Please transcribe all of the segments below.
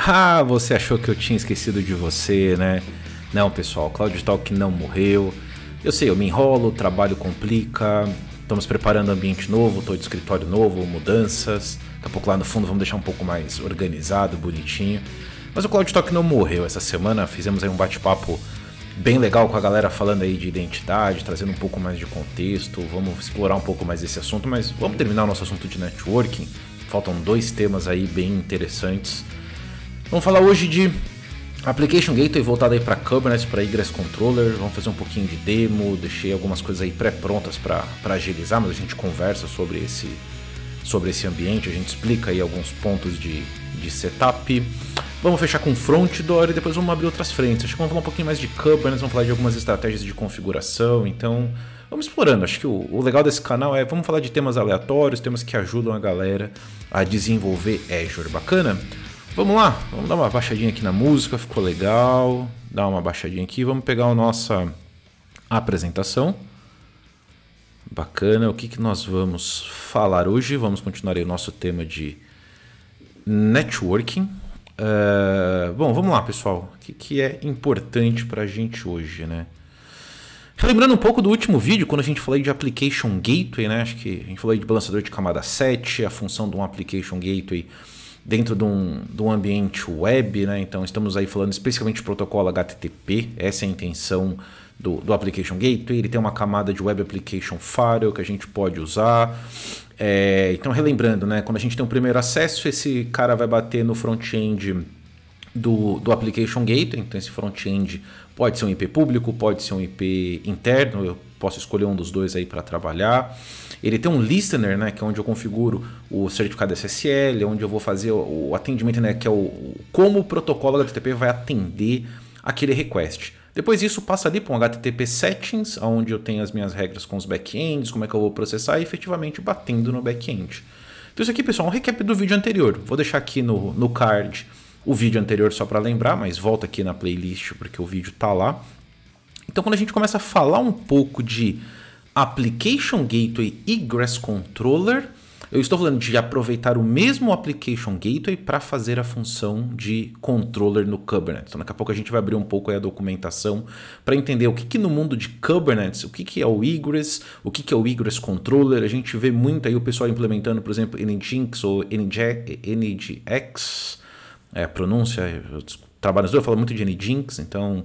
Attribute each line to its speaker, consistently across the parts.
Speaker 1: Ah, você achou que eu tinha esquecido de você, né? Não, pessoal, Cloud Talk não morreu. Eu sei, eu me enrolo, o trabalho complica, estamos preparando ambiente novo, tô de escritório novo, mudanças. Daqui a pouco lá no fundo vamos deixar um pouco mais organizado, bonitinho. Mas o Cloud Talk não morreu. Essa semana fizemos aí um bate-papo bem legal com a galera falando aí de identidade, trazendo um pouco mais de contexto. Vamos explorar um pouco mais esse assunto, mas vamos terminar o nosso assunto de networking. Faltam 2 temas aí bem interessantes. Vamos falar hoje de Application Gateway voltado aí para Kubernetes, para Egress Controller. Vamos fazer um pouquinho de demo, deixei algumas coisas aí pré-prontas para agilizar, mas a gente conversa sobre esse ambiente, a gente explica aí alguns pontos de setup. Vamos fechar com front door e depois vamos abrir outras frentes. Acho que vamos falar um pouquinho mais de Kubernetes, vamos falar de algumas estratégias de configuração, então vamos explorando. Acho que o legal desse canal é, vamos falar de temas aleatórios, temas que ajudam a galera a desenvolver Azure. Bacana? Vamos lá, vamos dar uma baixadinha aqui na música, ficou legal. Dá uma baixadinha aqui, vamos pegar a nossa apresentação. Bacana, o que nós vamos falar hoje? Vamos continuar aí o nosso tema de networking. Bom, vamos lá, pessoal. O que é importante para a gente hoje, né? Relembrando um pouco do último vídeo, quando a gente falou de Application Gateway, né? Acho que a gente falou aí de balanceador de camada 7, a função de um Application Gateway dentro de um ambiente web, né? Então estamos aí falando especificamente de protocolo HTTP, essa é a intenção do Application Gateway. Ele tem uma camada de Web Application Firewall que a gente pode usar. Então relembrando, né? Quando a gente tem um primeiro acesso, esse cara vai bater no front-end do Application Gateway. Então esse front-end pode ser um IP público, pode ser um IP interno, eu posso escolher um dos dois aí para trabalhar. Ele tem um listener, né, que é onde eu configuro o certificado SSL, onde eu vou fazer o atendimento, né, que é como o protocolo HTTP vai atender aquele request. Depois disso passa ali para um HTTP Settings, onde eu tenho as minhas regras com os backends, como é que eu vou processar e efetivamente batendo no backend. Então isso aqui, pessoal, é um recap do vídeo anterior. Vou deixar aqui no card o vídeo anterior só para lembrar, mas volta aqui na playlist porque o vídeo está lá. Então quando a gente começa a falar um pouco de Application Gateway Egress Controller, eu estou falando de aproveitar o mesmo Application Gateway para fazer a função de controller no Kubernetes. Então daqui a pouco a gente vai abrir um pouco aí a documentação para entender o que no mundo de Kubernetes, o que é o Egress, o que é o Egress Controller. A gente vê muito aí o pessoal implementando, por exemplo, Nginx ou Nginx, a pronúncia, eu trabalho nas duas, eu falo muito de Nginx, então...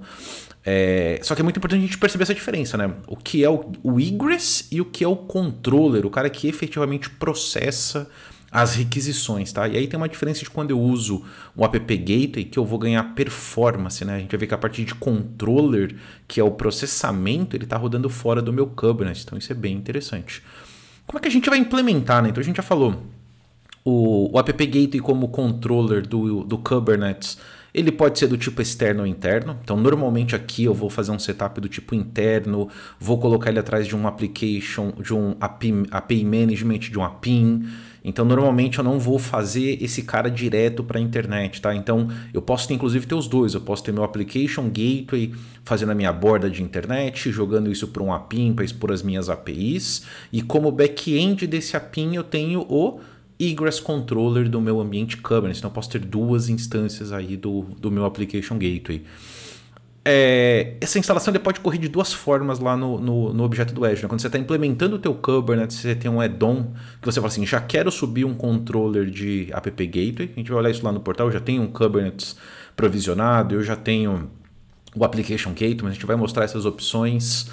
Speaker 1: só que é muito importante a gente perceber essa diferença, né? O que é o Egress e o que é o controller, o cara que efetivamente processa as requisições, tá? E aí tem uma diferença de quando eu uso o App Gateway, que eu vou ganhar performance, né? A gente vai ver que a partir de controller, que é o processamento, ele está rodando fora do meu Kubernetes, então isso é bem interessante. Como é que a gente vai implementar, né? Então a gente já falou o App Gateway como controller do Kubernetes. Ele pode ser do tipo externo ou interno. Então, normalmente aqui eu vou fazer um setup do tipo interno, vou colocar ele atrás de um application, de um API management, de um APIM. Então, normalmente eu não vou fazer esse cara direto para a internet, tá? Então, eu posso ter, inclusive ter os dois. Eu posso ter meu Application Gateway fazendo a minha borda de internet, jogando isso para um APIM para expor as minhas APIs. E como back-end desse APIM eu tenho o Egress Controller do meu ambiente Kubernetes. Então eu posso ter 2 instâncias aí do meu Application Gateway. Essa instalação ele pode correr de 2 formas lá no objeto do Azure, né? Quando você está implementando o teu Kubernetes, você tem um add-on que você fala assim, já quero subir um controller de App Gateway. A gente vai olhar isso lá no portal, eu já tenho um Kubernetes provisionado, eu já tenho o Application Gateway, mas a gente vai mostrar essas opções.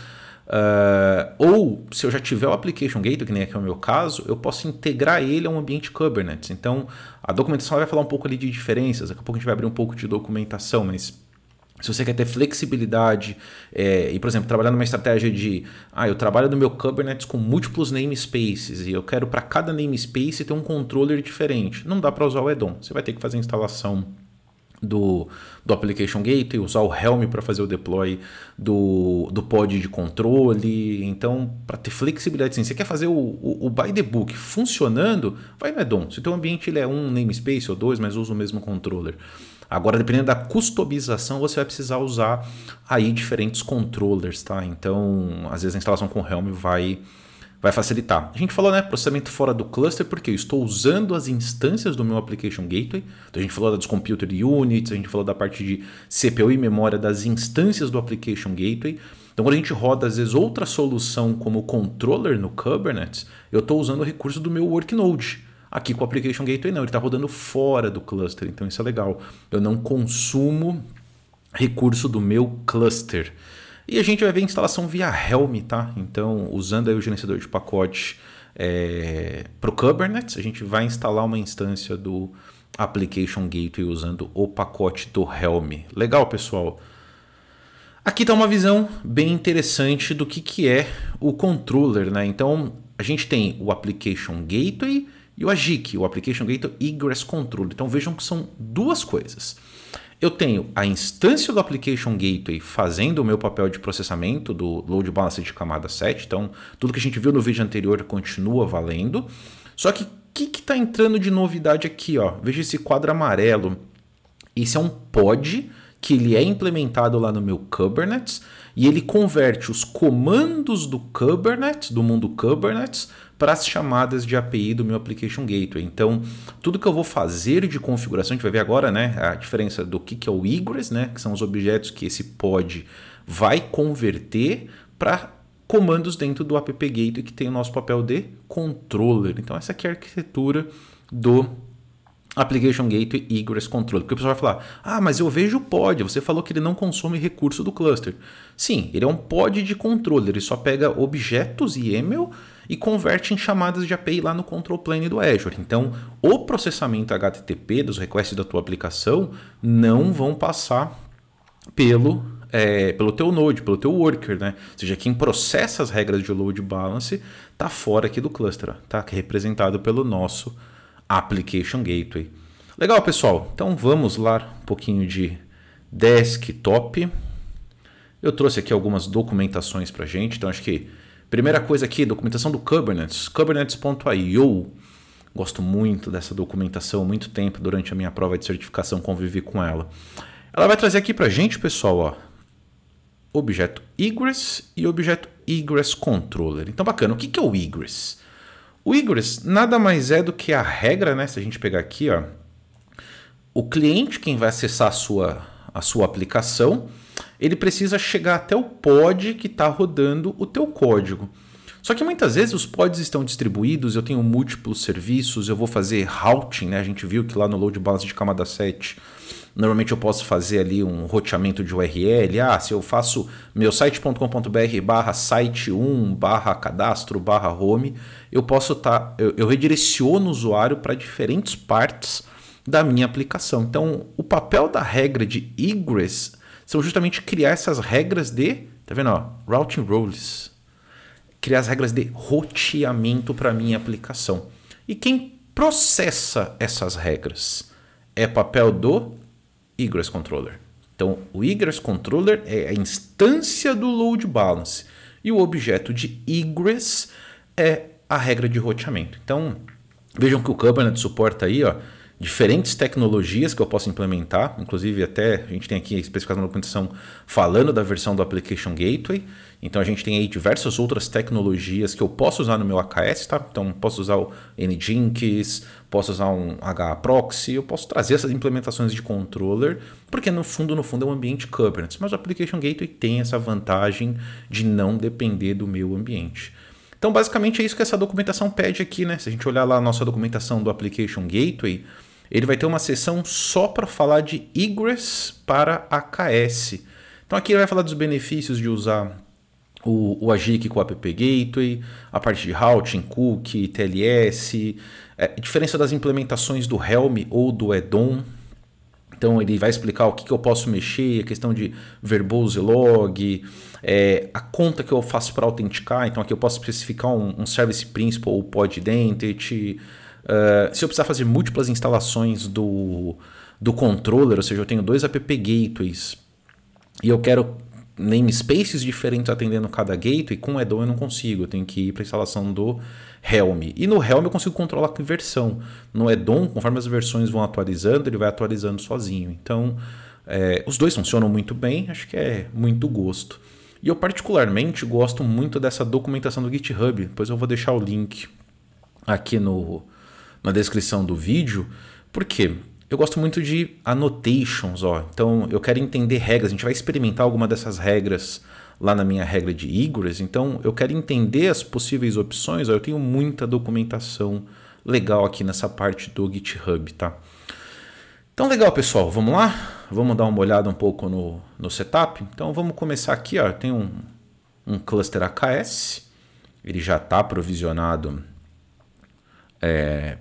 Speaker 1: Ou se eu já tiver o Application Gateway, que nem aqui é o meu caso, eu posso integrar ele a um ambiente Kubernetes. Então a documentação vai falar um pouco ali de diferenças, daqui a pouco a gente vai abrir um pouco de documentação, mas se você quer ter flexibilidade e, por exemplo, trabalhar numa estratégia de eu trabalho no meu Kubernetes com múltiplos namespaces e eu quero para cada namespace ter um controller diferente, não dá para usar o add-on, você vai ter que fazer a instalação do Application Gateway, usar o Helm para fazer o deploy do pod de controle. Então, para ter flexibilidade, sim, você quer fazer o by the book funcionando, vai no add-on. Se o teu ambiente ele é um namespace ou 2, mas usa o mesmo controller. Agora, dependendo da customização, você vai precisar usar aí diferentes controllers, tá? Então, às vezes a instalação com Helm vai vai facilitar. A gente falou, né, processamento fora do cluster, porque eu estou usando as instâncias do meu Application Gateway. Então a gente falou dos Computer Units, a gente falou da parte de CPU e memória das instâncias do Application Gateway. Então quando a gente roda, às vezes, outra solução como controller no Kubernetes, eu estou usando o recurso do meu worknode. Aqui com o Application Gateway não, ele está rodando fora do cluster, então isso é legal. Eu não consumo recurso do meu cluster. E a gente vai ver a instalação via Helm, tá? Então, usando aí o gerenciador de pacote para o Kubernetes, a gente vai instalar uma instância do Application Gateway usando o pacote do Helm. Legal, pessoal? Aqui está uma visão bem interessante do que é o controller, né? Então, a gente tem o Application Gateway e o AGIC, o Application Gateway Egress Controller. Então, vejam que são duas coisas. Eu tenho a instância do Application Gateway fazendo o meu papel de processamento do Load Balancer de camada 7. Então, tudo que a gente viu no vídeo anterior continua valendo. Só que o que está entrando de novidade aqui? Ó? Veja esse quadro amarelo. Esse é um pod que ele é implementado lá no meu Kubernetes e ele converte os comandos do Kubernetes, do mundo Kubernetes, para as chamadas de API do meu Application Gateway. Então, tudo que eu vou fazer de configuração, a gente vai ver agora, né, a diferença do que é o egress, né, que são os objetos que esse pod vai converter para comandos dentro do App Gateway, que tem o nosso papel de controller. Então, essa aqui é a arquitetura do Application Gateway Egress Controller. Porque o pessoal vai falar, ah, mas eu vejo o pod, você falou que ele não consome recurso do cluster. Sim, ele é um pod de controller, ele só pega objetos YAML e converte em chamadas de API lá no control plane do Azure. Então, o processamento HTTP dos requests da tua aplicação não vão passar pelo teu node, pelo teu worker, né? Ou seja, quem processa as regras de load balance está fora aqui do cluster, tá? Que é representado pelo nosso Application Gateway. Legal, pessoal. Então vamos lá um pouquinho de desktop. Eu trouxe aqui algumas documentações para a gente. Então acho que primeira coisa aqui, documentação do Kubernetes, kubernetes.io. Gosto muito dessa documentação, muito tempo durante a minha prova de certificação convivi com ela. Ela vai trazer aqui para a gente, pessoal, ó, objeto egress e objeto egress controller. Então bacana, o que é o egress? O egress nada mais é do que a regra, né? Se a gente pegar aqui, ó, o cliente, quem vai acessar a sua aplicação, ele precisa chegar até o pod que está rodando o teu código. Só que muitas vezes os pods estão distribuídos, eu tenho múltiplos serviços, eu vou fazer routing, né? A gente viu que lá no Load Balance de camada 7, normalmente eu posso fazer ali um roteamento de URL. Ah, se eu faço meu site.com.br/site1/cadastro/home, eu posso eu redireciono o usuário para diferentes partes da minha aplicação. Então, o papel da regra de egress são justamente criar essas regras de, tá vendo, ó, routing rules. Criar as regras de roteamento para minha aplicação. E quem processa essas regras é papel do Egress Controller. Então, o Egress Controller é a instância do Load Balance e o objeto de Egress é a regra de roteamento. Então, vejam que o Kubernetes suporta aí, ó, diferentes tecnologias que eu posso implementar, inclusive até a gente tem aqui a especificação da documentação falando da versão do Application Gateway. Então a gente tem aí diversas outras tecnologias que eu posso usar no meu AKS, tá? Então posso usar o Nginx, posso usar um HAProxy, eu posso trazer essas implementações de controller, porque no fundo é um ambiente Kubernetes, mas o Application Gateway tem essa vantagem de não depender do meu ambiente. Então basicamente é isso que essa documentação pede aqui, né? Se a gente olhar lá a nossa documentação do Application Gateway, ele vai ter uma seção só para falar de egress para AKS. Então aqui ele vai falar dos benefícios de usar o AGIC com o App Gateway, a parte de routing, cookie, TLS, diferença das implementações do Helm ou do add-on. Então ele vai explicar o que eu posso mexer, a questão de verbose log, a conta que eu faço para autenticar. Então aqui eu posso especificar um service principal ou pod identity. Se eu precisar fazer múltiplas instalações do controller, ou seja, eu tenho 2 app gateways e eu quero namespaces diferentes atendendo cada gateway, com add-on eu não consigo, eu tenho que ir para a instalação do Helm. E no Helm eu consigo controlar com versão. No add-on, conforme as versões vão atualizando, ele vai atualizando sozinho. Então, os dois funcionam muito bem, acho que é muito gosto. E eu particularmente gosto muito dessa documentação do GitHub, depois eu vou deixar o link aqui na descrição do vídeo, porque eu gosto muito de annotations, ó. Então eu quero entender regras, a gente vai experimentar alguma dessas regras lá na minha regra de Egress, então eu quero entender as possíveis opções, ó. Eu tenho muita documentação legal aqui nessa parte do GitHub, tá? Então legal, pessoal, vamos lá? Vamos dar uma olhada um pouco no setup? Então vamos começar aqui, ó. Tem um cluster AKS, ele já está provisionado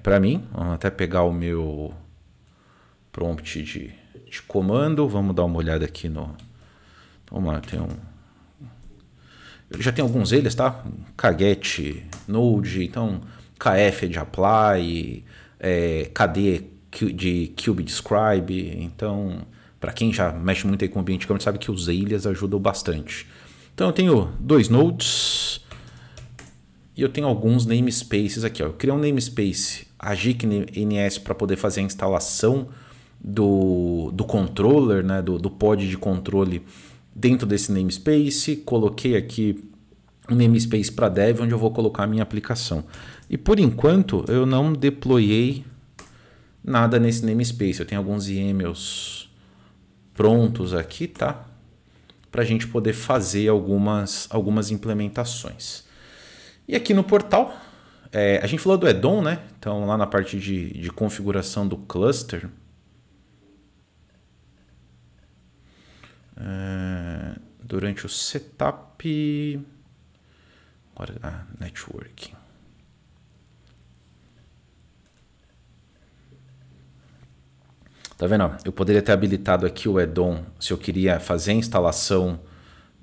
Speaker 1: para mim. Vamos até pegar o meu prompt de comando, vamos dar uma olhada aqui no... Vamos lá, eu já tenho alguns deles, tá? Kget, Node, então KF é de apply, KD de Cube Describe, então para quem já mexe muito aí com o ambiente de câmera sabe que os alias ajudam bastante. Então eu tenho 2 nodes e eu tenho alguns namespaces aqui, ó. Eu criei um namespace agicNS para poder fazer a instalação do controller, né, do pod de controle dentro desse namespace. Coloquei aqui um namespace para dev onde eu vou colocar a minha aplicação. E por enquanto eu não deployei nada nesse namespace. Eu tenho alguns YAMLs prontos aqui, tá? Para a gente poder fazer algumas implementações. E aqui no portal, a gente falou do add-on, né? Então lá na parte de configuração do cluster, durante o setup, agora networking. Tá vendo? Eu poderia ter habilitado aqui o add-on se eu queria fazer a instalação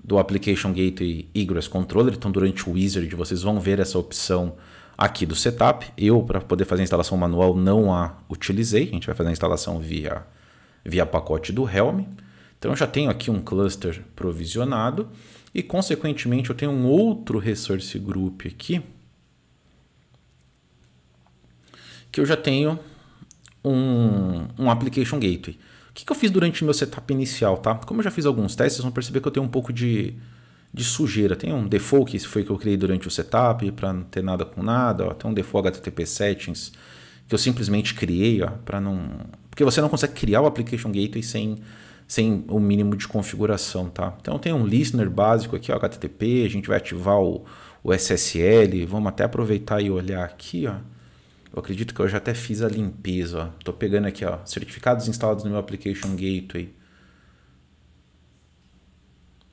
Speaker 1: do Application Gateway Egress Controller. Então, durante o Wizard, vocês vão ver essa opção aqui do setup. Eu, para poder fazer a instalação manual, não a utilizei. A gente vai fazer a instalação via pacote do Helm. Então, eu já tenho aqui um cluster provisionado e, consequentemente, eu tenho um outro resource group aqui que eu já tenho um Application Gateway. O que eu fiz durante o meu setup inicial, tá? Como eu já fiz alguns testes, vocês vão perceber que eu tenho um pouco de sujeira. Tem um default, que foi que eu criei durante o setup, para não ter nada com nada. Ó. Tem um default HTTP settings, que eu simplesmente criei, ó, para não... Porque você não consegue criar o Application Gateway sem o mínimo de configuração, tá? Então tem um listener básico aqui, ó, HTTP, a gente vai ativar o SSL, vamos até aproveitar e olhar aqui, ó. Eu acredito que eu já até fiz a limpeza. Estou pegando aqui, ó, certificados instalados no meu Application Gateway.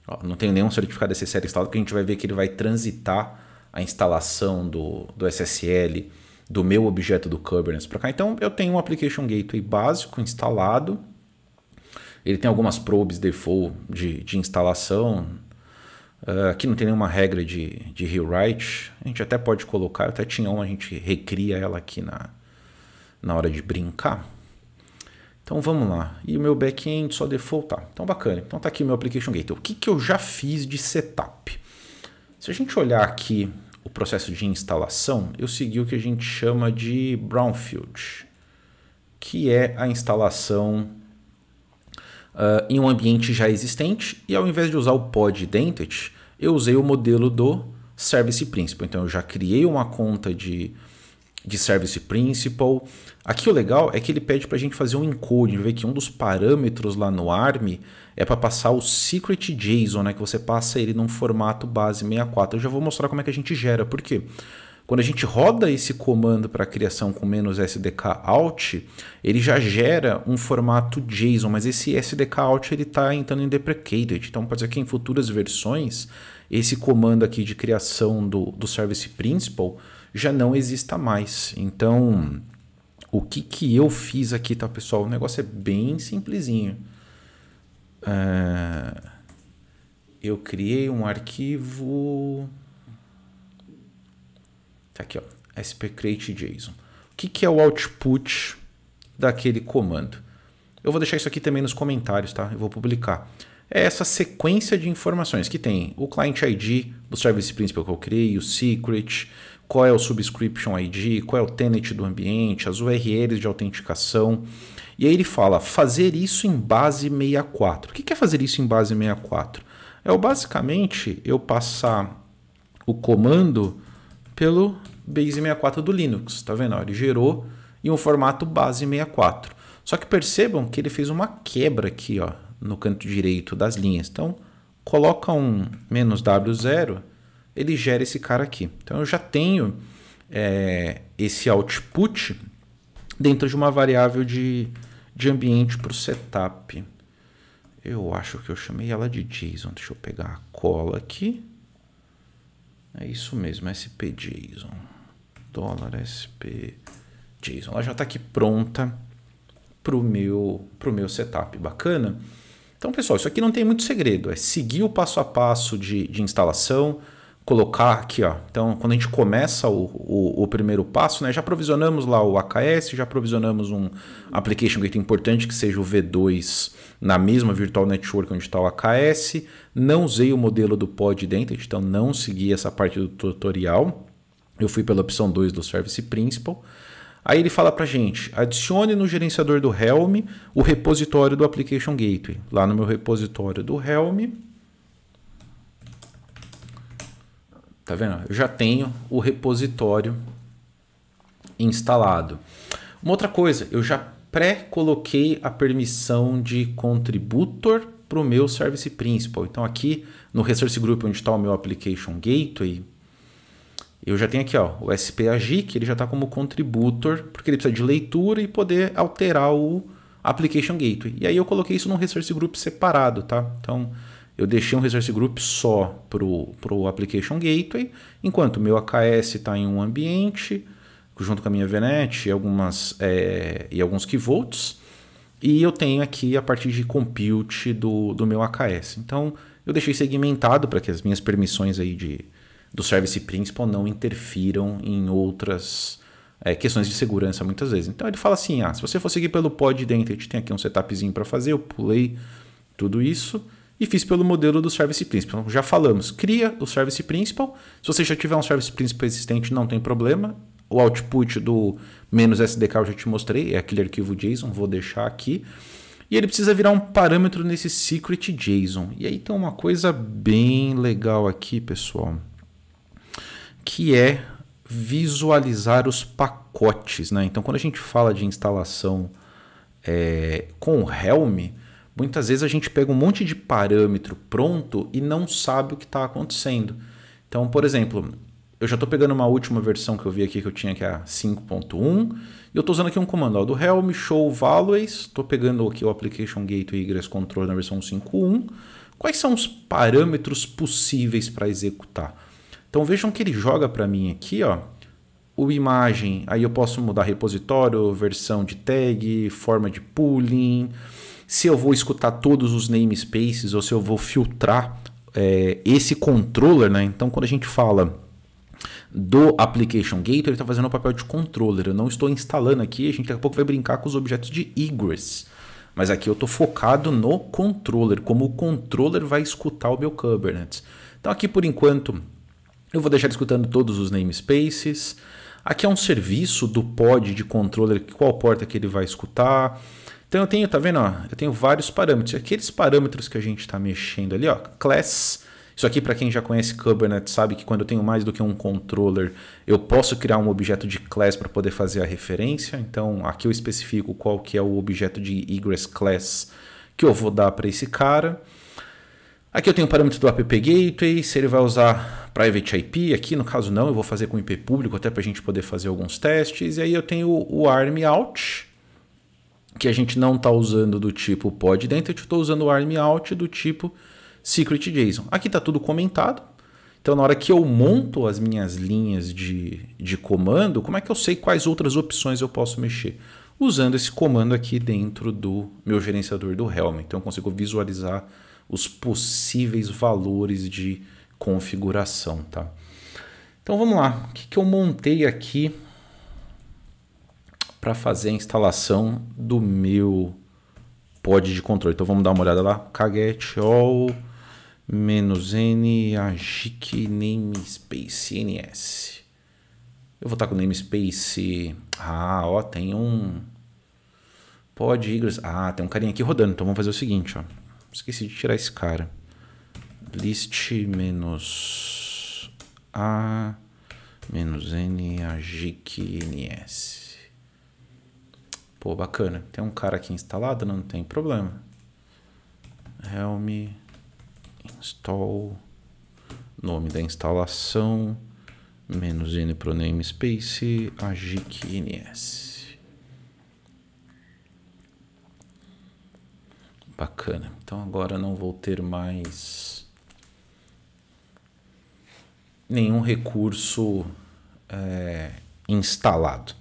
Speaker 1: Ó, não tenho nenhum certificado SSL instalado, porque a gente vai ver que ele vai transitar a instalação do SSL do meu objeto do Kubernetes para cá. Então eu tenho um Application Gateway básico instalado. Ele tem algumas probes default de instalação. Aqui não tem nenhuma regra de rewrite. A gente até pode colocar, até tinha uma, a gente recria ela aqui na hora de brincar. Então vamos lá. E o meu back-end só defaultar. Então bacana. Então tá aqui o meu Application Gateway. O que eu já fiz de setup? Se a gente olhar aqui o processo de instalação, eu segui o que a gente chama de Brownfield, que é a instalação em um ambiente já existente, e ao invés de usar o pod identity, eu usei o modelo do Service Principal. Então eu já criei uma conta de Service Principal. Aqui o legal é que ele pede para a gente fazer um encoding. Vê que um dos parâmetros lá no ARM é para passar o secret JSON, né, que você passa ele num formato base 64. Eu já vou mostrar como é que a gente gera. Por quê? Quando a gente roda esse comando para criação com -sdk-out, ele já gera um formato JSON, mas esse sdk-out está entrando em deprecated. Então pode ser que em futuras versões esse comando aqui de criação do Service Principal já não exista mais. Então o que eu fiz aqui, tá, pessoal? O negócio é bem simplesinho. Eu criei um arquivo... Tá aqui, ó, spcreate.json. O que é o output daquele comando? Eu vou deixar isso aqui também nos comentários, tá? Eu vou publicar. É essa sequência de informações que tem o client ID do Service Principal que eu criei, o secret, qual é o subscription ID, qual é o tenant do ambiente, as URLs de autenticação. E aí ele fala fazer isso em base 64. O que é fazer isso em base 64? É basicamente eu passar o comando pelo base 64 do Linux, tá vendo? Ele gerou em um formato base 64. Só que percebam que ele fez uma quebra aqui, ó, no canto direito das linhas. Então, coloca um "-w0", ele gera esse cara aqui. Então, eu já tenho esse output dentro de uma variável de ambiente para o setup. Eu acho que eu chamei ela de JSON. Deixa eu pegar a cola aqui. É isso mesmo, SP-JSON. $SP-JSON. Ela já está aqui pronta para o meu setup. Bacana? Então, pessoal, isso aqui não tem muito segredo. É seguir o passo a passo de instalação, colocar aqui, ó. Então, quando a gente começa o primeiro passo, né, já provisionamos lá o AKS, já provisionamos um application gateway importante que seja o V2 na mesma virtual network onde está o AKS. Não usei o modelo do pod identity, então não segui essa parte do tutorial. Eu fui pela opção 2 do Service Principal. Aí ele fala pra gente, adicione no gerenciador do Helm o repositório do Application Gateway. Lá no meu repositório do Helm, tá vendo? Eu já tenho o repositório instalado. Uma outra coisa, eu já pré-coloquei a permissão de contributor para o meu Service Principal. Então aqui no Resource Group, onde está o meu Application Gateway, eu já tenho aqui, ó, o SPAG, que ele já está como contributor, porque ele precisa de leitura e poder alterar o Application Gateway. E aí eu coloquei isso num Resource Group separado, tá? Então eu deixei um Resource Group só para o Application Gateway, enquanto o meu AKS está em um ambiente, junto com a minha VNet e alguns keyvolts, e eu tenho aqui a parte de compute do meu AKS. Então eu deixei segmentado para que as minhas permissões aí do Service Principal não interfiram em outras questões de segurança muitas vezes. Então ele fala assim, se você for seguir pelo pod identity, tem aqui um setupzinho para fazer, eu pulei tudo isso e fiz pelo modelo do Service Principal. Então, já falamos, cria o Service Principal. Se você já tiver um Service Principal existente, não tem problema. O output do -SDK eu já te mostrei, é aquele arquivo JSON, vou deixar aqui. E ele precisa virar um parâmetro nesse secret JSON. E aí tem uma coisa bem legal aqui, pessoal, que é visualizar os pacotes, né? Então, quando a gente fala de instalação com o Helm, muitas vezes a gente pega um monte de parâmetro pronto e não sabe o que está acontecendo. Então, por exemplo, eu já estou pegando uma última versão que eu vi aqui, que eu tinha, que é a 5.1, e eu estou usando aqui um comando do Helm show values, estou pegando aqui o Application Gateway Egress Control na versão 5.1. Quais são os parâmetros possíveis para executar? Então vejam que ele joga para mim aqui, ó, o imagem, aí eu posso mudar repositório, versão de tag, forma de pooling, se eu vou escutar todos os namespaces ou se eu vou filtrar esse controller, né? Então quando a gente fala do Application Gateway, ele está fazendo o papel de controller, eu não estou instalando aqui, a gente daqui a pouco vai brincar com os objetos de egress. Mas aqui eu estou focado no controller, como o controller vai escutar o meu Kubernetes. Então aqui por enquanto eu vou deixar escutando todos os namespaces. Aqui é um serviço do pod de controller, qual porta que ele vai escutar. Então eu tenho, tá vendo? Ó, eu tenho vários parâmetros. Aqueles parâmetros que a gente está mexendo ali, ó, class. Isso aqui, para quem já conhece Kubernetes, sabe que quando eu tenho mais do que um controller, eu posso criar um objeto de class para poder fazer a referência. Então aqui eu especifico qual que é o objeto de egress class que eu vou dar para esse cara. Aqui eu tenho o parâmetro do App Gateway, se ele vai usar Private IP, aqui no caso não, eu vou fazer com IP público até para a gente poder fazer alguns testes. E aí eu tenho o ARM out, que a gente não está usando do tipo pod identity, eu estou usando o ARM out do tipo secret JSON. Aqui está tudo comentado, então na hora que eu monto as minhas linhas de comando, como é que eu sei quais outras opções eu posso mexer? Usando esse comando aqui dentro do meu gerenciador do Helm, então eu consigo visualizar os possíveis valores de configuração, tá? Então vamos lá, o que eu montei aqui para fazer a instalação do meu pod de controle. Então vamos dar uma olhada lá, kget all -n agic namespace ns. Eu vou estar com o namespace, ó, tem um pod egress, tem um carinha aqui rodando, então vamos fazer o seguinte, ó. Esqueci de tirar esse cara. list menos a menos n agicns. Pô, bacana. Tem um cara aqui instalado, não tem problema. Helm install, nome da instalação, menos n pro namespace, agicns. Bacana. Então agora não vou ter mais nenhum recurso instalado.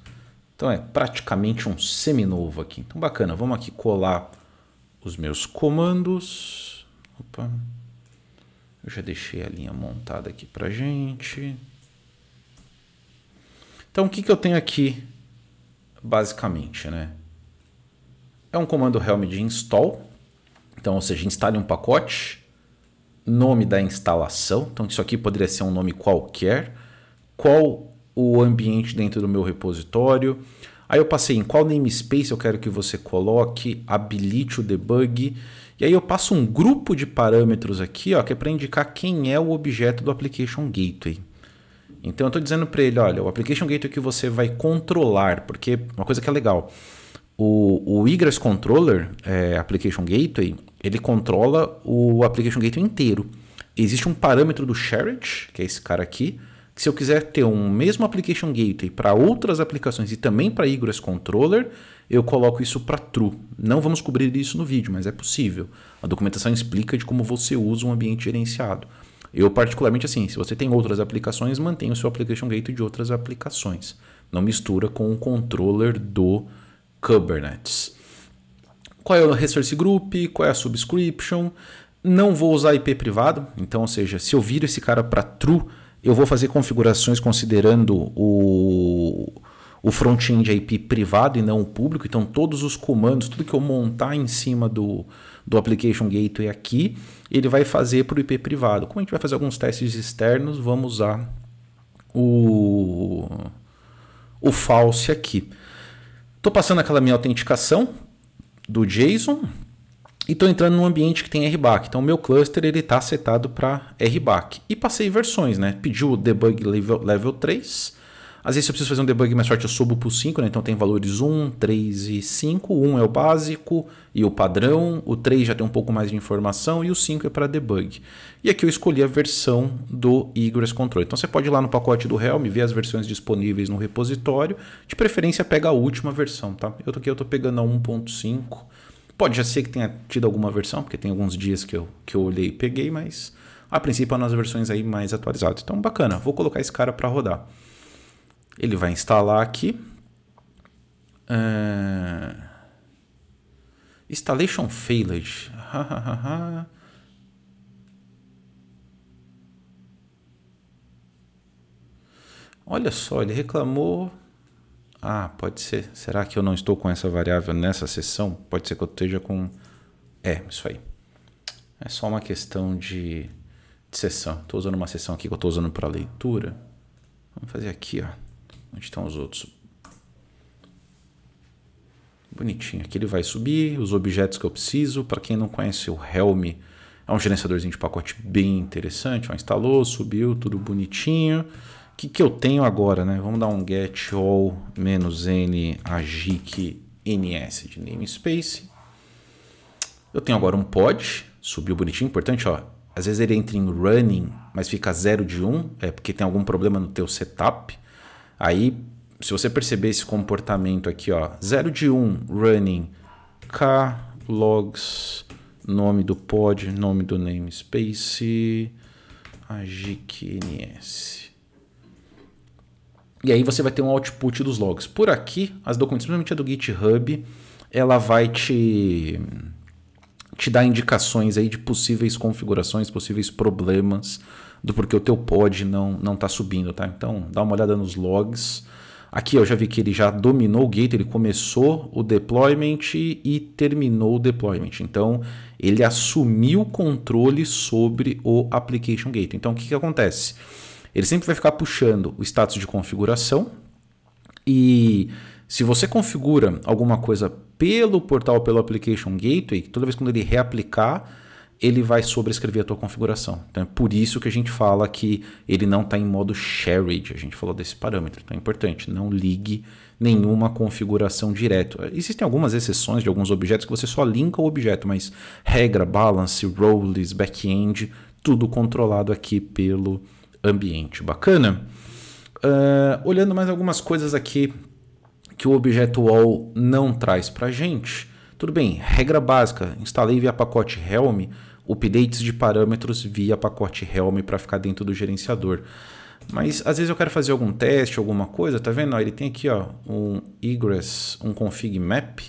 Speaker 1: Então é praticamente um seminovo aqui. Então bacana, vamos aqui colar os meus comandos. Opa, eu já deixei a linha montada aqui pra gente. Então o que eu tenho aqui basicamente, né? É um comando helm de install. Então, ou seja, instale um pacote, nome da instalação. Então isso aqui poderia ser um nome qualquer. Qual o ambiente dentro do meu repositório. Aí eu passei em qual namespace eu quero que você coloque, habilite o debug. E aí eu passo um grupo de parâmetros aqui, ó, que é para indicar quem é o objeto do Application Gateway. Então eu estou dizendo para ele, olha, o Application Gateway que você vai controlar, porque uma coisa que é legal, o Egress Controller, Application Gateway, ele controla o Application Gateway inteiro. Existe um parâmetro do Shared, que é esse cara aqui, que se eu quiser ter um mesmo Application Gateway para outras aplicações e também para Egress Controller, eu coloco isso para True. Não vamos cobrir isso no vídeo, mas é possível. A documentação explica de como você usa um ambiente gerenciado. Eu particularmente assim, se você tem outras aplicações, mantenha o seu Application Gateway de outras aplicações. Não mistura com o controller do Kubernetes. Qual é o resource group? Qual é a subscription? Não vou usar IP privado, então, ou seja, se eu viro esse cara para True, eu vou fazer configurações considerando o front-end IP privado e não o público. Então, todos os comandos, tudo que eu montar em cima do Application Gateway aqui, ele vai fazer para o IP privado. Como a gente vai fazer alguns testes externos, vamos usar o false aqui. Estou passando aquela minha autenticação do JSON e estou entrando num ambiente que tem RBAC. Então, o meu cluster está setado para RBAC. E passei versões, né? Pediu o debug level 3. Às vezes, se eu preciso fazer um debug mais forte, eu subo para o 5, né? Então, tem valores 1, 3 e 5. O 1 é o básico e o padrão. O 3 já tem um pouco mais de informação e o 5 é para debug. E aqui eu escolhi a versão do Egress Controller. Então, você pode ir lá no pacote do Helm, ver as versões disponíveis no repositório. De preferência, pega a última versão, tá? Eu estou pegando a 1.5. Pode já ser que tenha tido alguma versão, porque tem alguns dias que eu olhei e peguei, mas a princípio é nas versões aí mais atualizadas. Então, bacana. Vou colocar esse cara para rodar. Ele vai instalar aqui. Installation failed. Olha só, ele reclamou. Ah, pode ser. Será que eu não estou com essa variável nessa seção? Pode ser que eu esteja com... isso aí. É só uma questão de seção. Estou usando uma seção aqui que eu estou usando para leitura. Vamos fazer aqui, ó. Onde estão os outros? Bonitinho. Aqui ele vai subir os objetos que eu preciso. Para quem não conhece, o Helm é um gerenciadorzinho de pacote bem interessante. Ó, instalou, subiu, tudo bonitinho. O que eu tenho agora, né? Vamos dar um get all -n agicns de namespace. Eu tenho agora um pod, subiu bonitinho, importante, ó. Às vezes ele entra em running, mas fica 0 de 1, porque tem algum problema no teu setup. Aí, se você perceber esse comportamento aqui, ó, 0 de 1 running k logs, nome do pod, nome do namespace, agicns. E aí você vai ter um output dos logs. Por aqui, as documentações, principalmente a do GitHub, ela vai te dar indicações aí de possíveis configurações, possíveis problemas do porquê o teu pod não está subindo, tá? Então, dá uma olhada nos logs. Aqui eu já vi que ele já dominou o gateway, ele começou o deployment e terminou o deployment. Então, ele assumiu o controle sobre o Application Gateway. Então, o que acontece? Ele sempre vai ficar puxando o status de configuração e se você configura alguma coisa pelo portal, pelo Application Gateway, toda vez que ele reaplicar, ele vai sobrescrever a tua configuração. Então é por isso que a gente fala que ele não está em modo shared. A gente falou desse parâmetro, então é importante, não ligue nenhuma configuração direto. Existem algumas exceções de alguns objetos que você só linka o objeto, mas regra, balance, roles, back-end, tudo controlado aqui pelo ambiente. Bacana? Olhando mais algumas coisas aqui que o objeto wall não traz para a gente. Tudo bem, regra básica, instalei via pacote Helm, updates de parâmetros via pacote Helm para ficar dentro do gerenciador. Mas às vezes eu quero fazer algum teste, alguma coisa, tá vendo? Ele tem aqui ó, um egress, um config map,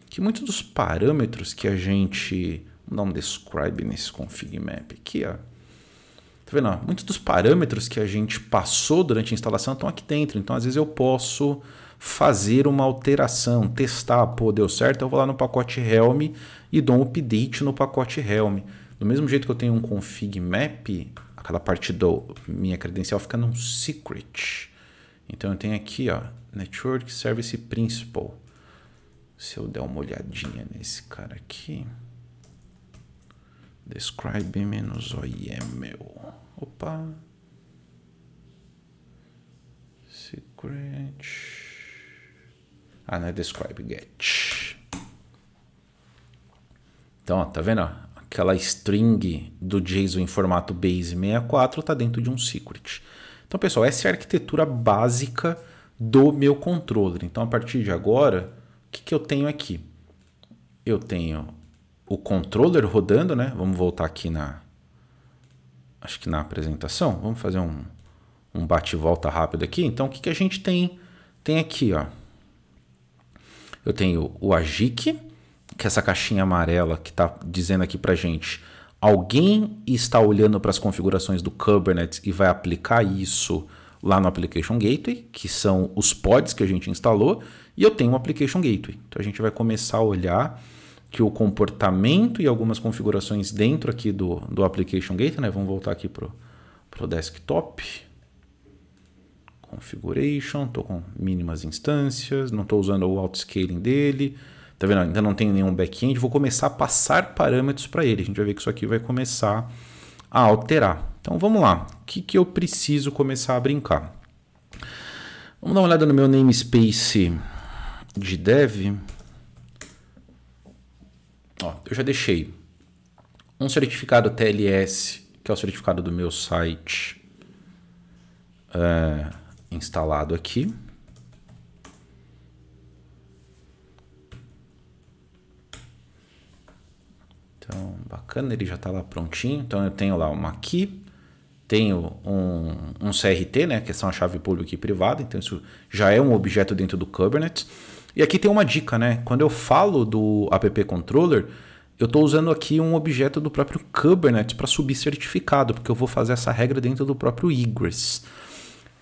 Speaker 1: que muitos dos parâmetros que a gente... Vamos dar um describe nesse config map aqui, ó. Tá vendo? Ó? Muitos dos parâmetros que a gente passou durante a instalação estão aqui dentro. Então, às vezes eu posso fazer uma alteração, testar, pô, deu certo, eu vou lá no pacote Helm e dou um update no pacote Helm. Do mesmo jeito que eu tenho um config map, aquela parte da minha credencial fica num secret. Então eu tenho aqui, ó, Network Service Principal. Se eu der uma olhadinha nesse cara aqui, describe-OIML. Opa. Secret. Ah, não é describe, get. Então, ó, tá vendo? Ó? Aquela string do JSON em formato base64 está dentro de um secret. Então, pessoal, essa é a arquitetura básica do meu controller. Então, a partir de agora, o que eu tenho aqui? Eu tenho o controller rodando, né? Vamos voltar aqui acho que na apresentação. Vamos fazer um bate e volta rápido aqui. Então, o que a gente tem? Tem aqui, ó. Eu tenho o AGIC, que é essa caixinha amarela que está dizendo aqui para gente, alguém está olhando para as configurações do Kubernetes e vai aplicar isso lá no Application Gateway, que são os pods que a gente instalou, e eu tenho um Application Gateway. Então a gente vai começar a olhar que o comportamento e algumas configurações dentro aqui do Application Gateway, né? Vamos voltar aqui para o desktop. Configuration, estou com mínimas instâncias, não estou usando o autoscaling dele, tá vendo? Ainda não tenho nenhum back-end, vou começar a passar parâmetros para ele, a gente vai ver que isso aqui vai começar a alterar. Então vamos lá, o que eu preciso começar a brincar? Vamos dar uma olhada no meu namespace de dev. Ó, eu já deixei um certificado TLS, que é o certificado do meu site, instalado aqui. Então, bacana, ele já está lá prontinho. Então, eu tenho lá uma key, tenho um CRT, né, que são a chave pública e privada. Então, isso já é um objeto dentro do Kubernetes. E aqui tem uma dica, né? Quando eu falo do app controller, eu estou usando aqui um objeto do próprio Kubernetes para subir certificado, porque eu vou fazer essa regra dentro do próprio egress.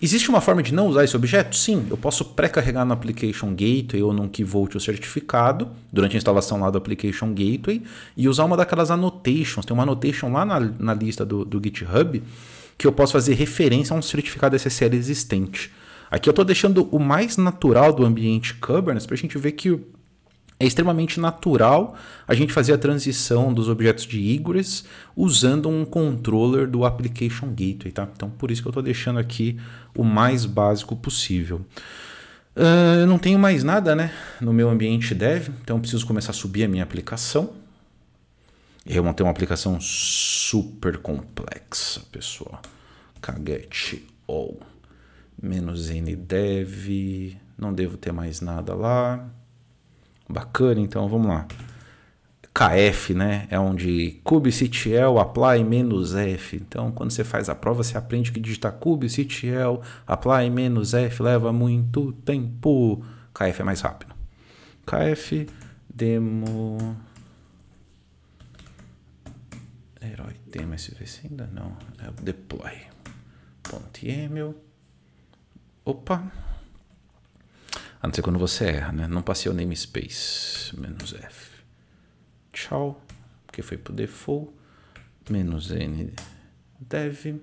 Speaker 1: Existe uma forma de não usar esse objeto? Sim, eu posso pré-carregar no Application Gateway ou num Key Vault o certificado durante a instalação lá do Application Gateway e usar uma daquelas annotations. Tem uma annotation lá na lista do GitHub que eu posso fazer referência a um certificado SSL existente. Aqui eu estou deixando o mais natural do ambiente Kubernetes para a gente ver que é extremamente natural a gente fazer a transição dos objetos de egress usando um controller do Application Gateway, tá? Então, por isso que eu estou deixando aqui o mais básico possível. Eu não tenho mais nada, né, no meu ambiente dev, então eu preciso começar a subir a minha aplicação. Eu montei uma aplicação super complexa, pessoal. Caget all -n dev, não devo ter mais nada lá. Bacana, então vamos lá. KF, né? É onde kubectl apply -f. Então, quando você faz a prova, você aprende que digitar kubectl apply -f leva muito tempo. KF é mais rápido. KF demo herói demo svc ainda não. É o deploy.yaml. Opa. A não ser quando você erra, né? Não passei o namespace -f. Tchau, porque foi pro default. -n dev.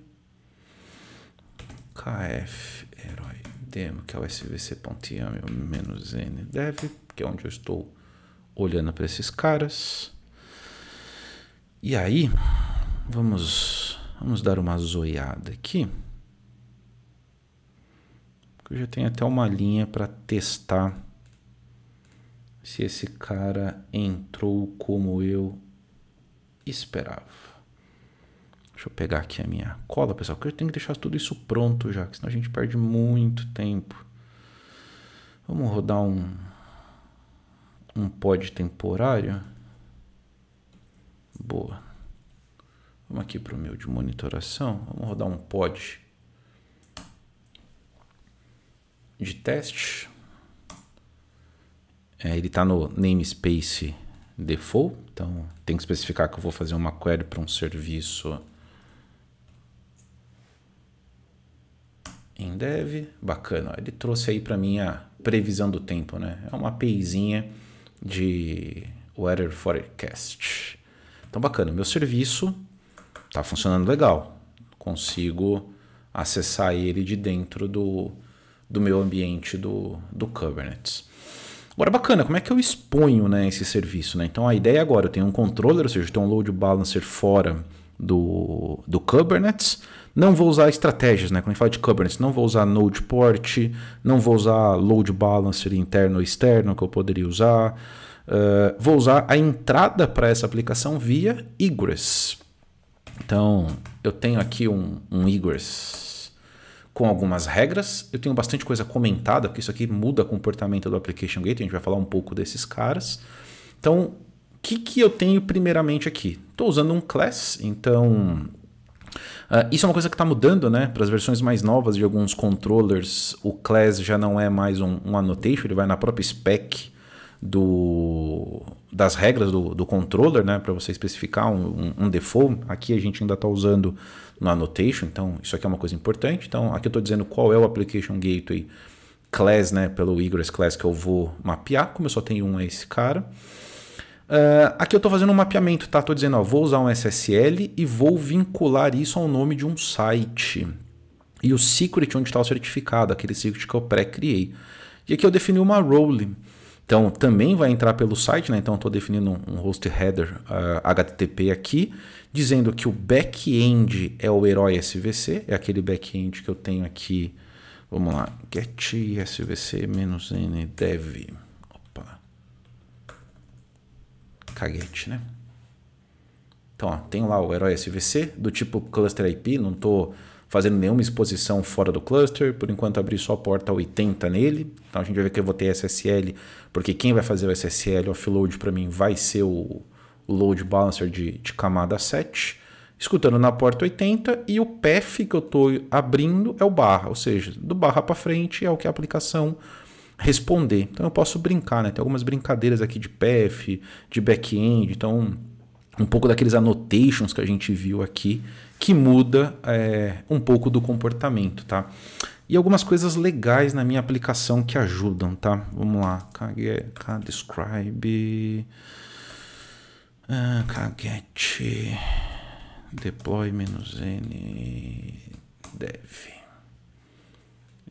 Speaker 1: Kf herói demo, que é o svc.yaml -n dev, que é onde eu estou olhando para esses caras. E aí, vamos dar uma zoiada aqui. Eu já tenho até uma linha para testar se esse cara entrou como eu esperava. Deixa eu pegar aqui a minha cola, pessoal, porque eu tenho que deixar tudo isso pronto já, senão a gente perde muito tempo. Vamos rodar um pod temporário. Boa. Vamos aqui para o meu de monitoração. Vamos rodar um pod de teste. Ele está no namespace default, então tem que especificar que eu vou fazer uma query para um serviço em dev. Bacana, ele trouxe aí para mim a previsão do tempo, né? É uma APIzinha de weather forecast. Então bacana, meu serviço está funcionando legal, consigo acessar ele de dentro do meu ambiente do Kubernetes. Agora, bacana, como é que eu exponho, né, esse serviço? Né? Então, a ideia agora, eu tenho um controller, ou seja, eu tenho um load balancer fora do Kubernetes. Não vou usar estratégias, né? Quando a gente fala de Kubernetes, não vou usar node port, não vou usar load balancer interno ou externo que eu poderia usar. Vou usar a entrada para essa aplicação via egress. Então, eu tenho aqui um egress com algumas regras. Eu tenho bastante coisa comentada, porque isso aqui muda o comportamento do Application Gateway. A gente vai falar um pouco desses caras. Então, o que eu tenho primeiramente aqui? Estou usando um class, então isso é uma coisa que está mudando, né? Para as versões mais novas de alguns controllers, o class já não é mais um annotation, ele vai na própria spec das regras do controller, né? Para você especificar um default. Aqui a gente ainda está usando no annotation, então isso aqui é uma coisa importante. Então aqui eu estou dizendo qual é o Application Gateway class, né? Pelo egress class que eu vou mapear, como eu só tenho um, é esse cara. Aqui eu estou fazendo um mapeamento, tá? Estou dizendo, ó, vou usar um SSL e vou vincular isso ao nome de um site. E o secret onde está o certificado, aquele secret que eu pré-criei. E aqui eu defini uma role. Então também vai entrar pelo site, né? Então estou definindo um host header HTTP aqui, dizendo que o back-end é o herói SVC, é aquele back-end que eu tenho aqui. Vamos lá, get svc-n dev. Opa. Caguete, né? Então, ó, tenho lá o herói SVC do tipo cluster IP, não estou fazendo nenhuma exposição fora do cluster, por enquanto abri só a porta 80 nele, então a gente vai ver que eu vou ter SSL, porque quem vai fazer o SSL offload para mim vai ser o load balancer de camada 7, escutando na porta 80, e o path que eu estou abrindo é o barra, ou seja, do barra para frente é o que a aplicação responder. Então eu posso brincar, né? Tem algumas brincadeiras aqui de path, de back-end, então um pouco daqueles annotations que a gente viu aqui, que muda um pouco do comportamento, tá? E algumas coisas legais na minha aplicação que ajudam, tá? Vamos lá, describe, kget deploy-n dev.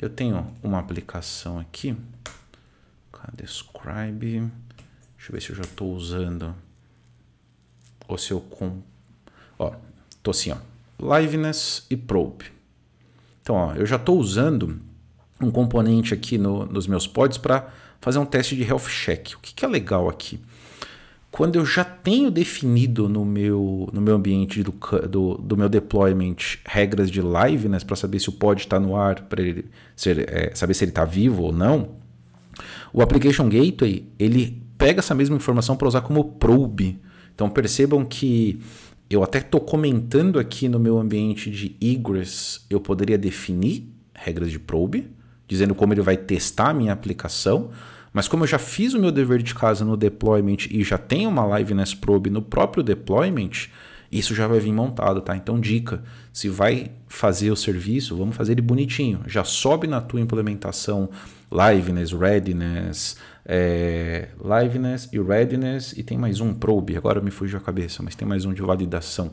Speaker 1: Eu tenho uma aplicação aqui, describe, deixa eu ver se eu já estou usando, ou se eu tô assim, ó, liveness e probe. Então, ó, eu já estou usando um componente aqui nos meus pods para fazer um teste de health check. O que é legal aqui? Quando eu já tenho definido no meu ambiente do meu deployment regras de liveness para saber se o pod está no ar, para ele saber se ele está vivo ou não, o Application Gateway ele pega essa mesma informação para usar como probe. Então percebam que eu até estou comentando aqui no meu ambiente de egress, eu poderia definir regras de probe, dizendo como ele vai testar a minha aplicação, mas como eu já fiz o meu dever de casa no deployment e já tenho uma liveness probe no próprio deployment, isso já vai vir montado, tá? Então dica, se vai fazer o serviço, vamos fazer ele bonitinho. Já sobe na tua implementação liveness, readiness, liveness e readiness, e tem mais um probe, agora me fugiu a cabeça, mas tem mais um de validação.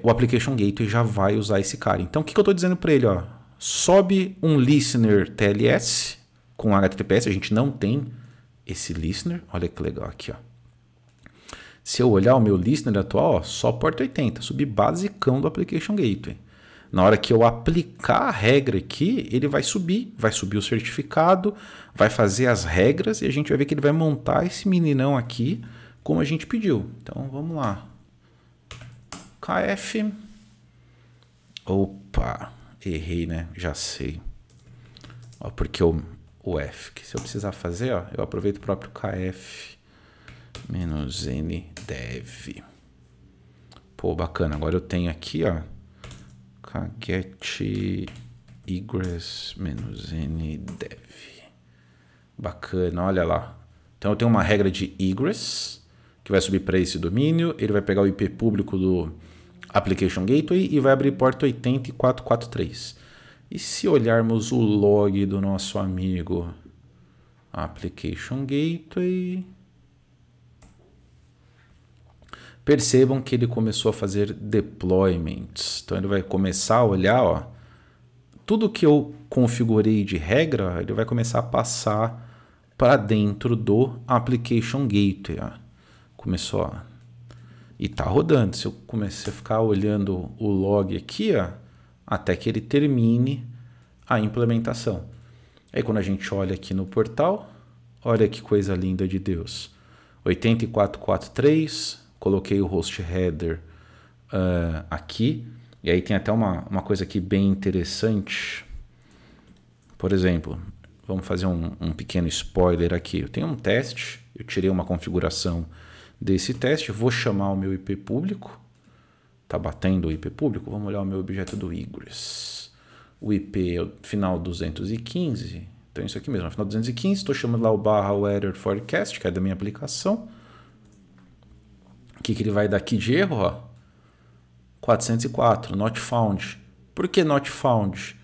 Speaker 1: O Application Gateway já vai usar esse cara. Então o que eu estou dizendo para ele? Ó, sobe um listener TLS com HTTPS, a gente não tem esse listener, olha que legal aqui, ó. Se eu olhar o meu listener atual, ó, só porta 80, subi basicão do Application Gateway. Na hora que eu aplicar a regra aqui, ele vai subir o certificado, vai fazer as regras e a gente vai ver que ele vai montar esse meninão aqui como a gente pediu. Então vamos lá. KF. Opa, errei, né? Já sei. Ó, porque o F, que se eu precisar fazer, ó, eu aproveito o próprio KF-n dev. Pô, bacana. Agora eu tenho aqui, ó, get egress-n dev. Bacana, olha lá. Então eu tenho uma regra de egress que vai subir para esse domínio, ele vai pegar o IP público do Application Gateway e vai abrir porta 80443. E se olharmos o log do nosso amigo Application Gateway, percebam que ele começou a fazer deployments. Então ele vai começar a olhar, ó, tudo que eu configurei de regra, ele vai começar a passar para dentro do Application Gateway. Ó. Começou, ó, e tá rodando. Se eu comecei a ficar olhando o log aqui, ó, até que ele termine a implementação. Aí quando a gente olha aqui no portal, olha que coisa linda de Deus. 8443, coloquei o host header aqui, e aí tem até uma coisa aqui bem interessante. Por exemplo, vamos fazer um pequeno spoiler aqui. Eu tenho um teste, eu tirei uma configuração desse teste, vou chamar o meu IP público. Está batendo o IP público? Vamos olhar o meu objeto do egress. O IP é o final 215. Então isso aqui mesmo, final 215. Estou chamando lá o /weather forecast, que é da minha aplicação. O que ele vai dar aqui de erro? Ó? 404, not found. Por que not found?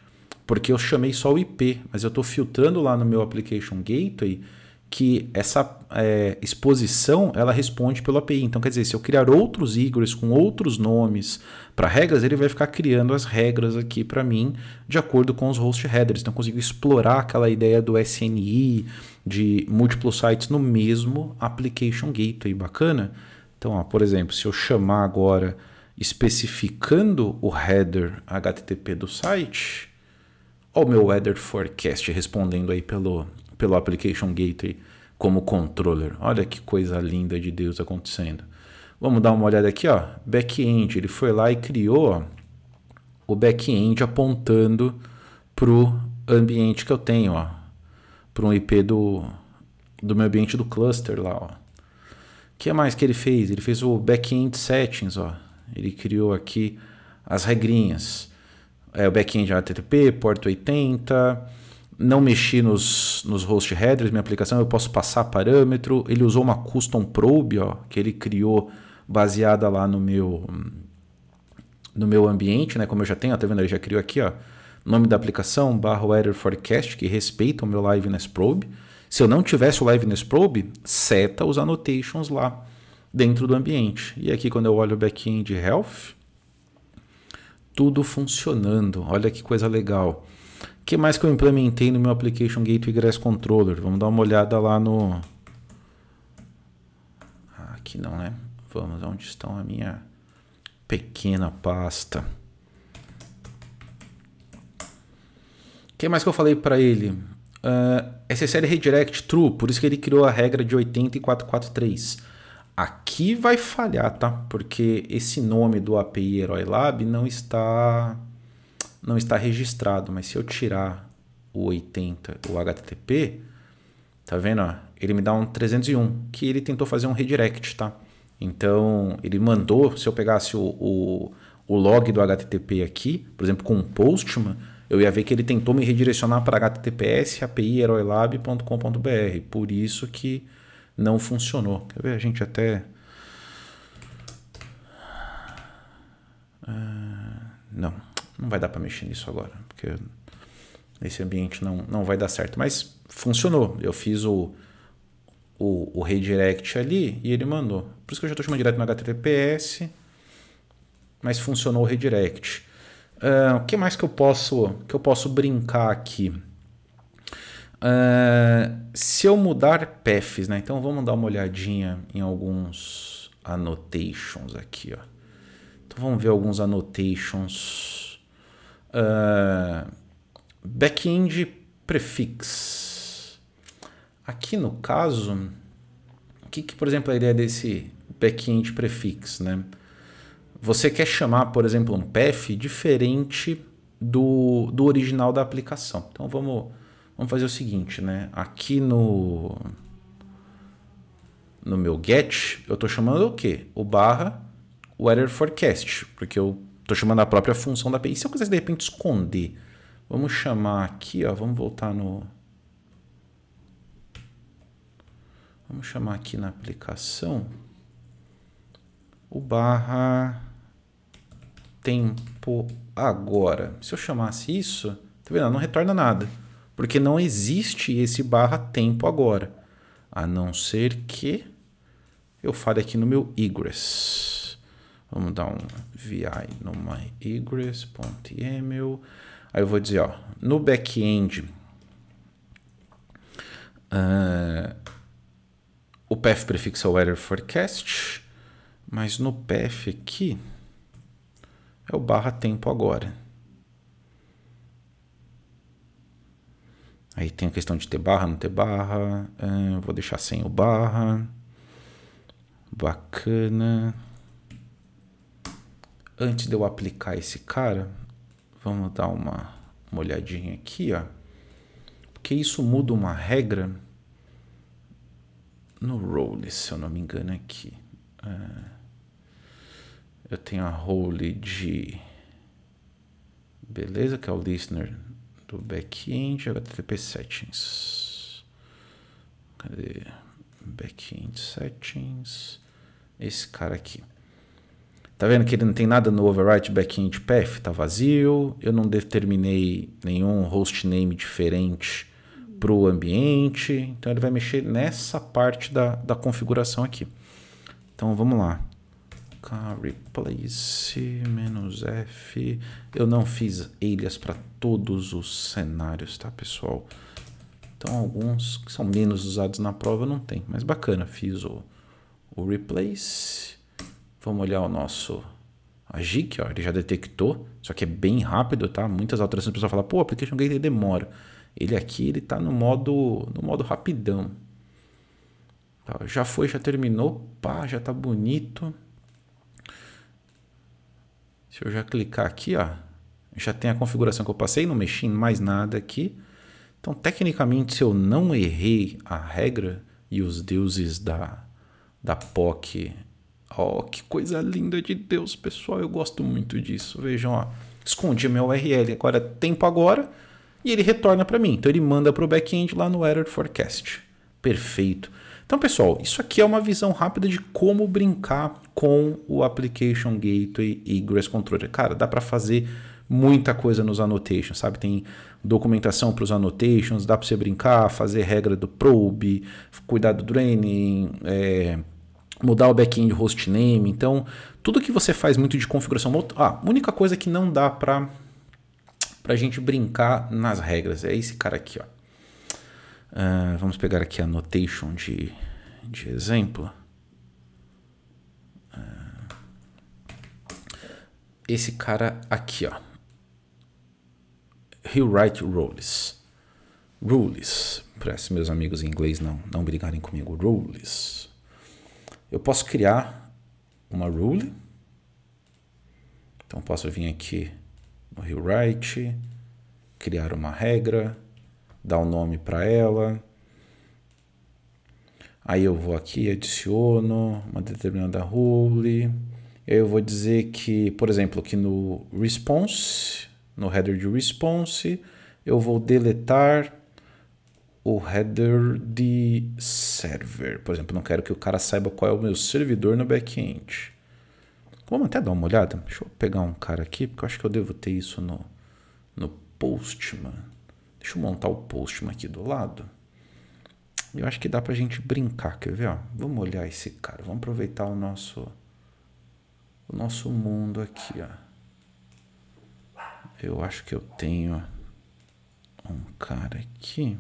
Speaker 1: Porque eu chamei só o IP, mas eu estou filtrando lá no meu Application Gateway que essa exposição ela responde pelo API. Então, quer dizer, se eu criar outros egress com outros nomes para regras, ele vai ficar criando as regras aqui para mim de acordo com os host headers. Então, eu consigo explorar aquela ideia do SNI, de múltiplos sites no mesmo Application Gateway. Bacana? Então, ó, por exemplo, se eu chamar agora especificando o header HTTP do site, ó, o meu Weather Forecast respondendo aí pelo Application Gateway como controller. Olha que coisa linda de Deus acontecendo. Vamos dar uma olhada aqui, ó. Back-end, ele foi lá e criou, ó, o back-end apontando para o ambiente que eu tenho, ó, para um IP do meu ambiente do cluster lá, ó. O que mais que ele fez? Ele fez o back-end settings, ó. Ele criou aqui as regrinhas. O back-end HTTP, porta 80, não mexi nos host headers, minha aplicação, eu posso passar parâmetro. Ele usou uma custom probe, ó, que ele criou baseada lá no meu ambiente, né? Como eu já tenho, tá vendo? Ele já criou aqui, ó, nome da aplicação, /weather forecast, que respeita o meu liveness probe. Se eu não tivesse o liveness probe, seta os annotations lá dentro do ambiente. E aqui quando eu olho o back-end health, tudo funcionando. Olha que coisa legal. O que mais que eu implementei no meu Application Gateway Egress Controller? Vamos dar uma olhada lá no... Aqui não, né? Vamos, onde estão a minha pequena pasta. O que mais que eu falei para ele? SSL Redirect True, por isso que ele criou a regra de 80443. Aqui vai falhar, tá? Porque esse nome do API Herói Lab não está registrado, mas se eu tirar o 80, o HTTP, tá vendo? Ó? Ele me dá um 301, que ele tentou fazer um redirect, tá? Então, ele mandou, se eu pegasse o log do HTTP aqui, por exemplo, com um Postman, eu ia ver que ele tentou me redirecionar para https api heroilab.com.br. Por isso que não funcionou. Quer ver? A gente até... Não vai dar para mexer nisso agora, porque esse ambiente não vai dar certo. Mas funcionou. Eu fiz o redirect ali e ele mandou. Por isso que eu já estou chamando direto no HTTPS, mas funcionou o redirect. O que mais que eu posso brincar aqui? Se eu mudar paths, né? Então vamos dar uma olhadinha em alguns annotations aqui, ó. Então vamos ver alguns annotations. Backend prefix. Aqui no caso, o que, por exemplo, é a ideia desse backend prefix, né? Você quer chamar, por exemplo, um path diferente do original da aplicação. Então vamos fazer o seguinte, né? Aqui no meu get, eu estou chamando o quê? O barra weather forecast, porque eu estou chamando a própria função da API. E se eu quisesse de repente esconder, vamos chamar aqui, ó, vamos voltar no... Vamos chamar aqui na aplicação o barra tempo agora. Se eu chamasse isso, tá vendo? Não retorna nada, porque não existe esse barra tempo agora, a não ser que eu fale aqui no meu egress. Vamos dar um vi no my egress.yaml. Aí eu vou dizer, ó, no back-end, o path prefixo é o weather forecast, mas no path aqui é o barra tempo agora. Aí tem a questão de ter barra, não ter barra. Vou deixar sem o barra. Bacana. Antes de eu aplicar esse cara, vamos dar uma olhadinha aqui, ó. Porque isso muda uma regra no role, se eu não me engano aqui. Eu tenho a role de... Beleza, que é o listener do backend, HTTP settings. Cadê? Backend settings. Esse cara aqui. Tá vendo que ele não tem nada no overwrite backend path? Tá vazio. Eu não determinei nenhum hostname diferente para o ambiente. Então ele vai mexer nessa parte da configuração aqui. Então vamos lá. Replace -f. Eu não fiz alias para todos os cenários, tá, pessoal? Então alguns que são menos usados na prova não tem, mas bacana. Fiz o replace. Vamos olhar o nosso agik, ó, ele já detectou, só que é bem rápido, tá? Muitas alterações o pessoal fala, pô, application gateway demora. Ele aqui, ele tá no modo rapidão. Tá, já foi, já terminou, pá, já tá bonito. Se eu já clicar aqui, ó, já tem a configuração que eu passei, não mexi em mais nada aqui. Então, tecnicamente, se eu não errei a regra e os deuses da POC... Ó, que coisa linda de Deus, pessoal. Eu gosto muito disso. Vejam, ó, escondi meu URL agora, tempo agora, e ele retorna para mim. Então, ele manda para o back-end lá no Error Forecast. Perfeito. Então, pessoal, isso aqui é uma visão rápida de como brincar com o Application Gateway Egress Controller. Cara, dá para fazer muita coisa nos annotations, sabe? Tem documentação para os annotations, dá para você brincar, fazer regra do probe, cuidar do draining, mudar o back-end hostname. Então, tudo que você faz muito de configuração... a única coisa que não dá para a gente brincar nas regras é esse cara aqui, ó. Vamos pegar aqui a annotation de exemplo. Esse cara aqui, ó. Rewrite rules. Rules. Para esses meus amigos em inglês não brigarem comigo. Rules. Eu posso criar uma rule. Então, posso vir aqui no rewrite, criar uma regra, dar um nome para ela. Aí eu vou aqui, adiciono uma determinada rule. E aí eu vou dizer que, por exemplo, aqui no response, no header de response, eu vou deletar o header de server. Por exemplo, não quero que o cara saiba qual é o meu servidor no back-end. Vamos até dar uma olhada. Deixa eu pegar um cara aqui, porque eu acho que eu devo ter isso no Postman. Deixa eu montar o Postman aqui do lado. Eu acho que dá pra gente brincar, quer ver? Ó? Vamos olhar esse cara. Vamos aproveitar o nosso mundo aqui, ó. Eu acho que eu tenho um cara aqui.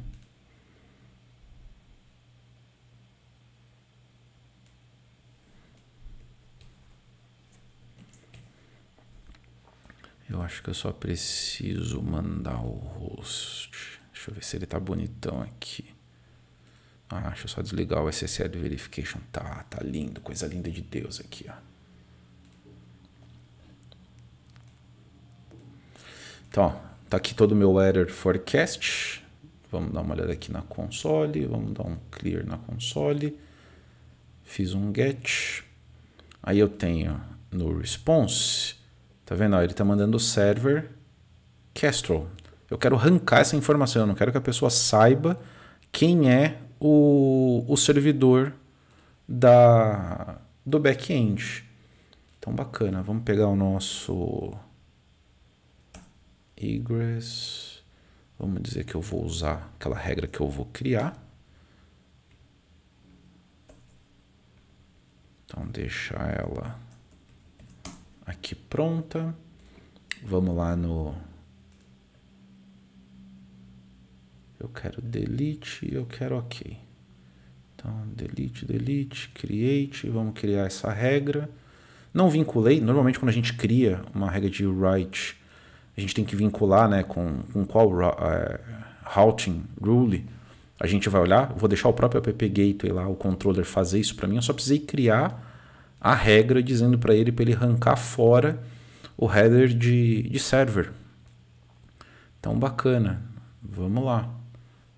Speaker 1: acho que eu só preciso mandar o host. Deixa eu ver se ele tá bonitão aqui. Ah, deixa eu só desligar o SSL Verification. Tá lindo, coisa linda de Deus aqui, ó. Então, ó, tá aqui todo o meu Error Forecast. Vamos dar uma olhada aqui na console. Vamos dar um clear na console. Fiz um get. Aí eu tenho no response, tá vendo? Ó, ele tá mandando o server Kestrel. Eu quero arrancar essa informação, eu não quero que a pessoa saiba quem é o servidor do back-end. Então, bacana. Vamos pegar o nosso egress. Vamos dizer que eu vou usar aquela regra que eu vou criar. Então, deixar ela aqui pronta. Vamos lá no... Eu quero delete e eu quero ok. Então, delete, create. Vamos criar essa regra. Não vinculei. Normalmente, quando a gente cria uma regra de write, a gente tem que vincular, né, com qual routing rule a gente vai olhar. Vou deixar o próprio app gateway lá, o controller, fazer isso para mim. Eu só precisei criar a regra dizendo para ele arrancar fora o header de server. Então, bacana. Vamos lá.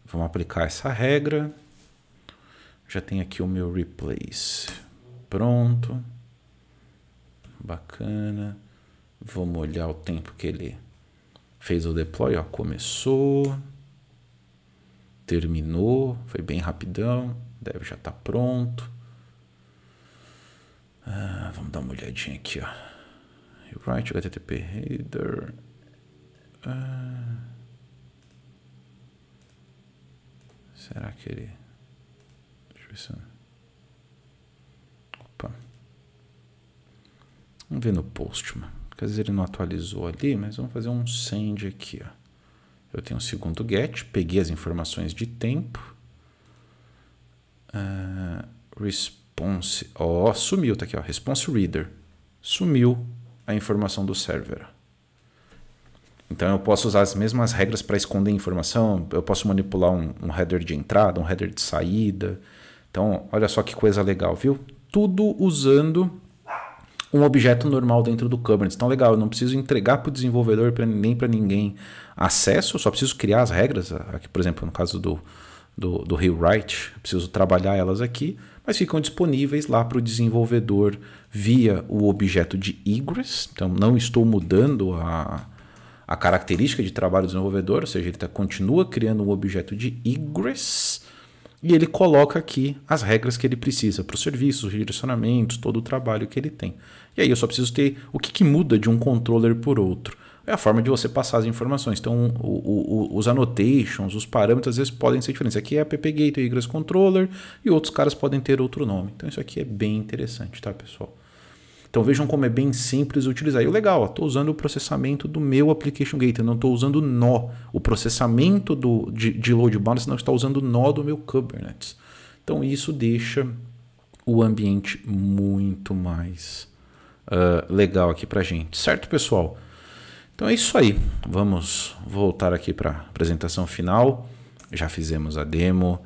Speaker 1: Vamos aplicar essa regra. Já tem aqui o meu replace pronto. Bacana. Vamos olhar o tempo que ele fez o deploy. Ó, começou. Terminou. Foi bem rapidão. Deve já estar pronto. Vamos dar uma olhadinha aqui, ó. Write HTTP header. Será que ele... Deixa eu ver se... Opa. Vamos ver no Postman. Porque às vezes ele não atualizou ali, mas vamos fazer um send aqui, ó. Eu tenho um segundo get, peguei as informações de tempo. Response... Ó, sumiu, tá aqui, ó. Response reader. Sumiu a informação do server. Então eu posso usar as mesmas regras para esconder informação, eu posso manipular um header de entrada, um header de saída. Então, olha só que coisa legal, viu? Tudo usando um objeto normal dentro do Kubernetes. Então, legal, eu não preciso entregar para o desenvolvedor nem para ninguém acesso, eu só preciso criar as regras. Aqui, por exemplo, no caso do rewrite, eu preciso trabalhar elas aqui, mas ficam disponíveis lá para o desenvolvedor via o objeto de egress. Então, não estou mudando a característica de trabalho do desenvolvedor, ou seja, ele continua criando um objeto de egress e ele coloca aqui as regras que ele precisa para os serviços, os direcionamentos, todo o trabalho que ele tem. E aí eu só preciso ter o que muda de um controller por outro. É a forma de você passar as informações. Então, os annotations, os parâmetros, às vezes podem ser diferentes. Aqui é app gateway egress controller e outros caras podem ter outro nome. Então, isso aqui é bem interessante, tá, pessoal? Então vejam como é bem simples utilizar. E o legal, estou usando o processamento do meu application gateway, não estou usando nó. O processamento de load balance não está usando nó do meu Kubernetes. Então isso deixa o ambiente muito mais legal aqui para a gente. Certo, pessoal? Então é isso aí. Vamos voltar aqui para a apresentação final. Já fizemos a demo.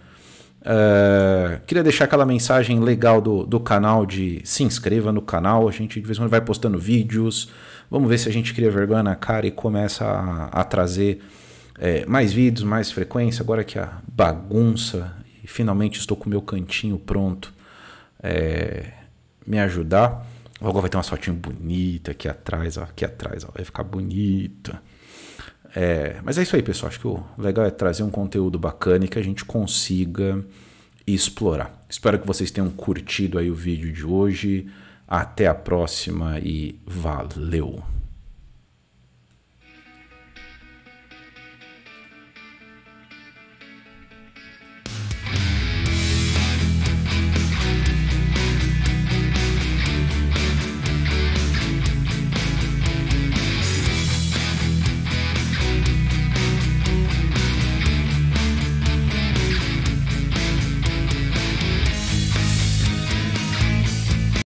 Speaker 1: Queria deixar aquela mensagem legal do canal de se inscreva no canal, a gente de vez em quando vai postando vídeos, vamos ver se a gente cria vergonha na cara e começa a trazer mais vídeos, mais frequência, agora que a bagunça, e finalmente estou com o meu cantinho pronto, me ajudar. Logo vai ter uma fotinho bonita aqui atrás, ó, vai ficar bonita. Mas é isso aí, pessoal. Acho que o legal é trazer um conteúdo bacana e que a gente consiga explorar. Espero que vocês tenham curtido aí o vídeo de hoje. Até a próxima e valeu!